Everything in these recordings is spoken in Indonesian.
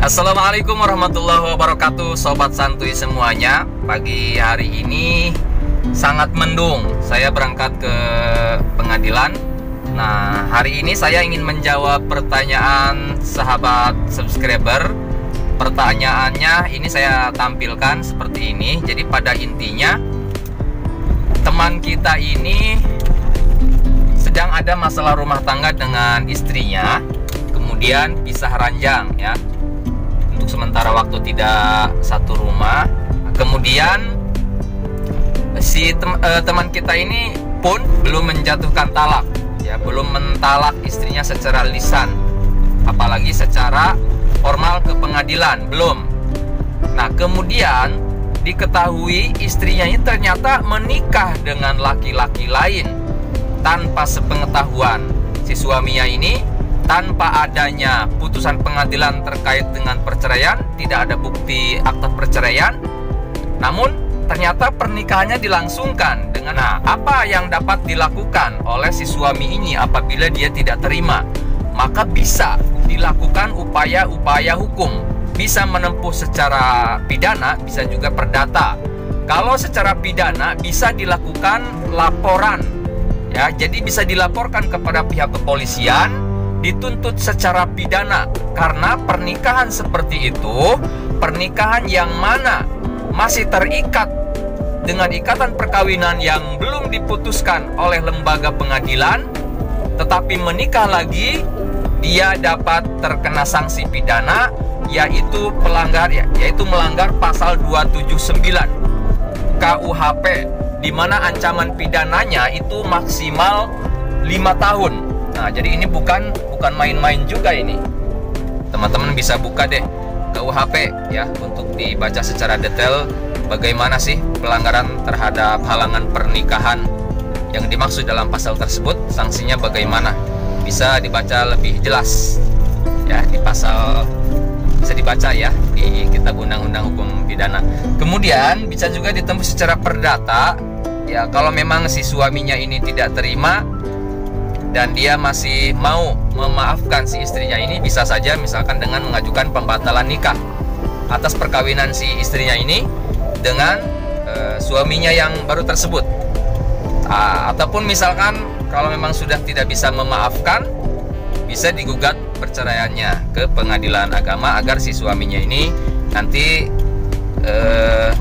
Assalamualaikum warahmatullahi wabarakatuh, sobat santuy semuanya. Pagi hari ini sangat mendung. Saya berangkat ke pengadilan. Nah, hari ini saya ingin menjawab pertanyaan sahabat subscriber. Pertanyaannya ini saya tampilkan seperti ini. Jadi pada intinya, teman kita ini sedang ada masalah rumah tangga dengan istrinya, kemudian pisah ranjang ya. Untuk sementara waktu tidak satu rumah. Kemudian si teman kita ini pun belum menjatuhkan talak ya, belum mentalak istrinya secara lisan, apalagi secara formal ke pengadilan, belum. Nah, kemudian diketahui istrinya ini ternyata menikah dengan laki-laki lain tanpa sepengetahuan si suaminya ini. Tanpa adanya putusan pengadilan terkait dengan perceraian, tidak ada bukti akta perceraian, namun ternyata pernikahannya dilangsungkan dengan apa yang dapat dilakukan oleh si suami ini apabila dia tidak terima. Maka bisa dilakukan upaya-upaya hukum, bisa menempuh secara pidana, bisa juga perdata. Kalau secara pidana bisa dilakukan laporan ya, jadi bisa dilaporkan kepada pihak kepolisian, dituntut secara pidana. Karena pernikahan seperti itu, pernikahan yang mana masih terikat dengan ikatan perkawinan yang belum diputuskan oleh lembaga pengadilan, tetapi menikah lagi, dia dapat terkena sanksi pidana, yaitu melanggar pasal 279 KUHP, di mana ancaman pidananya itu maksimal 5 tahun. Nah, jadi ini bukan main-main juga ini. Teman-teman bisa buka deh KUHP ya, untuk dibaca secara detail bagaimana sih pelanggaran terhadap halangan pernikahan yang dimaksud dalam pasal tersebut, sanksinya bagaimana. Bisa dibaca lebih jelas ya di pasal, bisa dibaca ya di Kitab Undang-Undang Hukum Pidana. Kemudian bisa juga ditembus secara perdata ya, kalau memang si suaminya ini tidak terima dan dia masih mau memaafkan si istrinya ini, bisa saja misalkan dengan mengajukan pembatalan nikah atas perkawinan si istrinya ini dengan suaminya yang baru tersebut. Ataupun misalkan kalau memang sudah tidak bisa memaafkan, bisa digugat perceraiannya ke pengadilan agama agar si suaminya ini nanti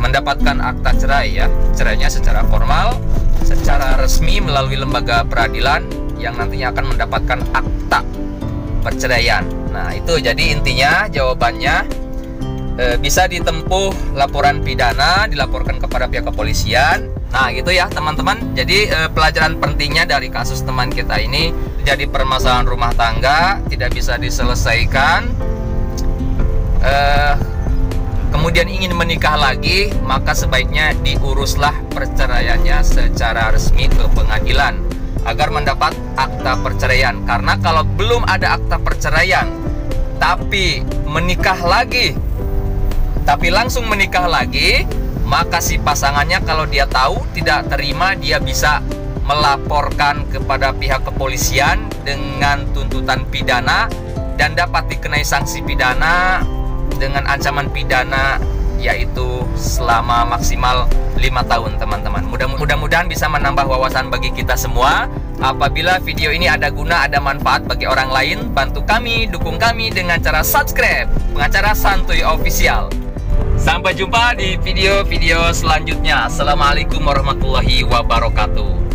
mendapatkan akta cerai ya, cerainya secara formal, secara resmi melalui lembaga peradilan yang nantinya akan mendapatkan akta perceraian. Nah, itu jadi intinya jawabannya bisa ditempuh laporan pidana, dilaporkan kepada pihak kepolisian. Nah, gitu ya teman-teman. Jadi pelajaran pentingnya dari kasus teman kita ini, jadi permasalahan rumah tangga tidak bisa diselesaikan, kemudian ingin menikah lagi, maka sebaiknya diuruslah perceraiannya secara resmi ke pengadilan agar mendapat akta perceraian. Karena kalau belum ada akta perceraian tapi langsung menikah lagi, maka si pasangannya kalau dia tahu tidak terima, dia bisa melaporkan kepada pihak kepolisian dengan tuntutan pidana dan dapat dikenai sanksi pidana dengan ancaman pidana yaitu selama maksimal 5 tahun teman-teman. Mudah-mudahan bisa menambah wawasan bagi kita semua. Apabila video ini ada guna, ada manfaat bagi orang lain, bantu kami, dukung kami dengan cara subscribe Pengacara Santuy Official. Sampai jumpa di video-video selanjutnya. Assalamualaikum warahmatullahi wabarakatuh.